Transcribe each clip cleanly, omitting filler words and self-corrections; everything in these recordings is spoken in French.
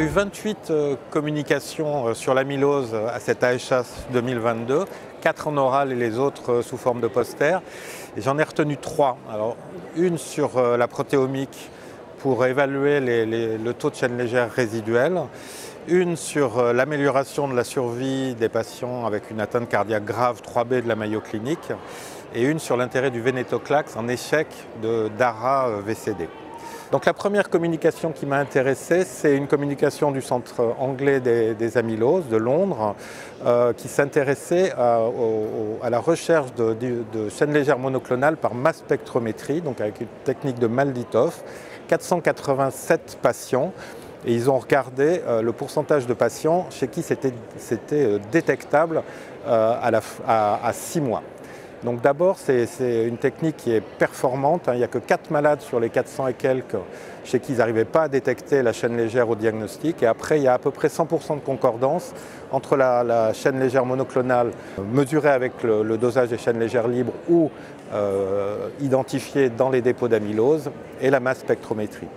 eu 28 communications sur l'amylose à cette AHA 2022, 4 en oral et les autres sous forme de poster. Et j'en ai retenu 3. Alors, une sur la protéomique pour évaluer le taux de chaîne légère résiduelle, une sur l'amélioration de la survie des patients avec une atteinte cardiaque grave 3B de la Mayo Clinic, et une sur l'intérêt du venetoclax en échec d'ARA-VCD. Donc la première communication qui m'a intéressé, c'est une communication du Centre anglais des amyloses de Londres qui s'intéressait à la recherche de chaînes légères monoclonales par masse spectrométrie, donc avec une technique de Malditov, 487 patients. Et ils ont regardé le pourcentage de patients chez qui c'était détectable à 6 mois. Donc d'abord, c'est une technique qui est performante. Il n'y a que 4 malades sur les 400 et quelques chez qui ils n'arrivaient pas à détecter la chaîne légère au diagnostic. Et après, il y a à peu près 100% de concordance entre la chaîne légère monoclonale mesurée avec le dosage des chaînes légères libres ou identifiée dans les dépôts d'amylose et la masse spectrométrie.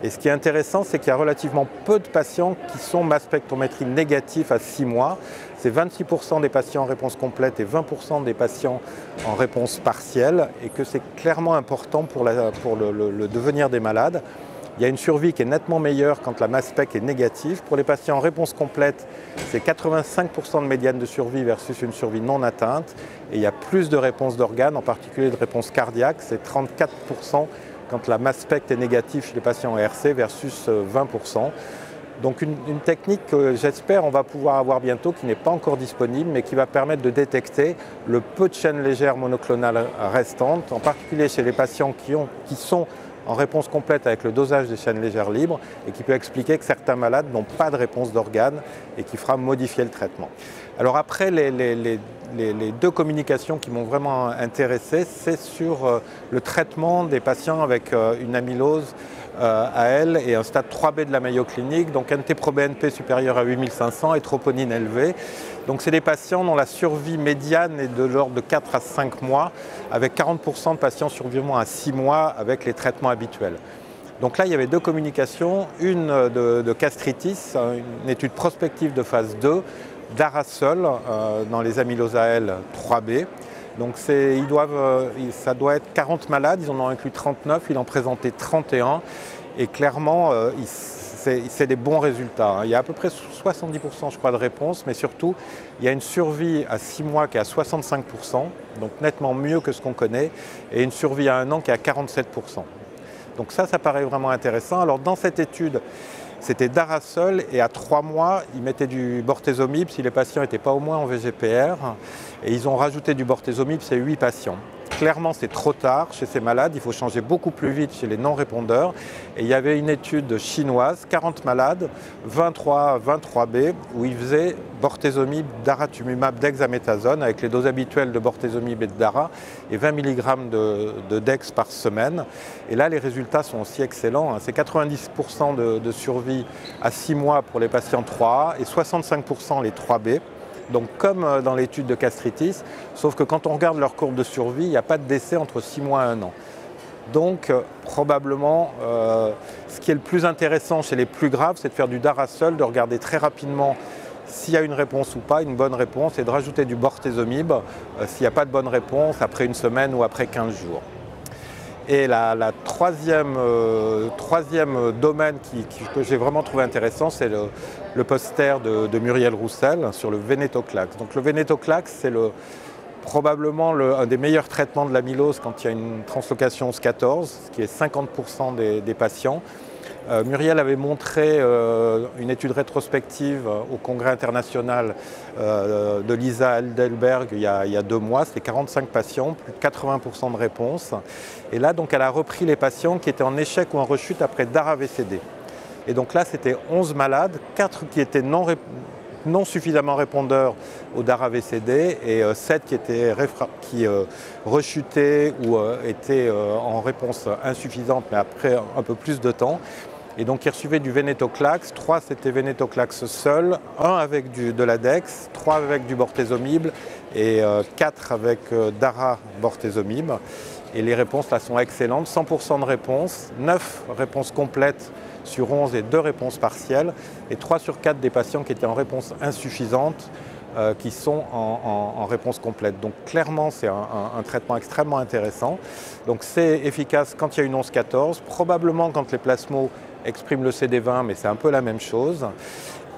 Et ce qui est intéressant, c'est qu'il y a relativement peu de patients qui sont masse spectrométrie négatifs à 6 mois. C'est 26% des patients en réponse complète et 20% des patients en réponse partielle, et que c'est clairement important pour le devenir des malades. Il y a une survie qui est nettement meilleure quand la masse spec est négative. Pour les patients en réponse complète, c'est 85% de médiane de survie versus une survie non atteinte. Et il y a plus de réponses d'organes, en particulier de réponses cardiaques, c'est 34% quand la masse spec est négative chez les patients en RC versus 20%. Donc une technique que j'espère on va pouvoir avoir bientôt, qui n'est pas encore disponible, mais qui va permettre de détecter le peu de chaînes légères monoclonales restantes, en particulier chez les patients qui sont en réponse complète avec le dosage des chaînes légères libres, et qui peut expliquer que certains malades n'ont pas de réponse d'organes et qui fera modifier le traitement. Alors après, les deux communications qui m'ont vraiment intéressé, c'est sur le traitement des patients avec une amylose AL et un stade 3B de la Mayo Clinic, donc NT-proBNP supérieur à 8500 et troponine élevée. Donc c'est des patients dont la survie médiane est de l'ordre de 4 à 5 mois, avec 40% de patients survivant à 6 mois avec les traitements habituels. Donc là, il y avait deux communications, une de gastritis, une étude prospective de phase 2, d'Arasol dans les amyloses AL 3B. Donc ça doit être 40 malades, ils en ont inclus 39, ils en présentaient 31, et clairement, c'est des bons résultats. Il y a à peu près 70% je crois de réponses, mais surtout, il y a une survie à 6 mois qui est à 65%, donc nettement mieux que ce qu'on connaît, et une survie à 1 an qui est à 47%. Donc ça paraît vraiment intéressant. Alors dans cette étude, c'était Darasol, et à 3 mois, ils mettaient du bortezomib si les patients n'étaient pas au moins en VGPR, et ils ont rajouté du bortezomib, c'est 8 patients. Clairement, c'est trop tard chez ces malades, il faut changer beaucoup plus vite chez les non-répondeurs. Et il y avait une étude chinoise, 40 malades, 23B, où ils faisaient bortezomib, daratumumab, dexaméthasone, avec les doses habituelles de bortezomib et de dara, et 20 mg de dex par semaine. Et là, les résultats sont aussi excellents. C'est 90% de survie à 6 mois pour les patients 3A et 65% les 3B. Donc comme dans l'étude de gastritis, sauf que quand on regarde leur courbe de survie, il n'y a pas de décès entre 6 mois et 1 an. Donc probablement, ce qui est le plus intéressant chez les plus graves, c'est de faire du Darasol, de regarder très rapidement s'il y a une réponse ou pas, une bonne réponse, et de rajouter du bortezomib s'il n'y a pas de bonne réponse après une semaine ou après 15 jours. Et la troisième domaine que j'ai vraiment trouvé intéressant, c'est le poster de Muriel Roussel sur le venetoclax. Donc le venetoclax, c'est probablement un des meilleurs traitements de l'amylose quand il y a une translocation 11-14, ce qui est 50% des patients. Muriel avait montré une étude rétrospective au Congrès international de Lisa Heidelberg il y a 2 mois. C'était 45 patients, plus de 80% de réponses. Et là, donc, elle a repris les patients qui étaient en échec ou en rechute après DARA-VCD. Et donc là, c'était 11 malades, 4 qui étaient non suffisamment répondeurs au DARA-VCD et 7 qui rechutaient ou étaient en réponse insuffisante, mais après un peu plus de temps. Et donc ils recevaient du venetoclax, 3 c'était venetoclax seul, 1 avec de la dex, 3 avec du bortezomib et 4 avec dara bortezomib. Et les réponses là sont excellentes, 100% de réponses, 9 réponses complètes sur 11 et 2 réponses partielles, et 3 sur 4 des patients qui étaient en réponse insuffisante qui sont en réponse complète. Donc clairement, c'est un traitement extrêmement intéressant. Donc c'est efficace quand il y a une 11-14, probablement quand les plasmos expriment le CD20, mais c'est un peu la même chose.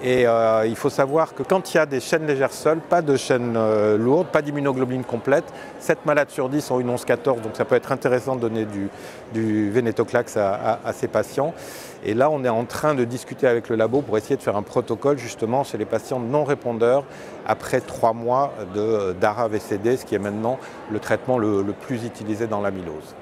Et il faut savoir que quand il y a des chaînes légères seules, pas de chaînes lourdes, pas d'immunoglobine complète, 7 malades sur 10 ont une 11-14, donc ça peut être intéressant de donner du venetoclax à ces patients. Et là, on est en train de discuter avec le labo pour essayer de faire un protocole justement chez les patients non répondeurs après 3 mois d'ARA-VCD, ce qui est maintenant le traitement le plus utilisé dans l'amylose.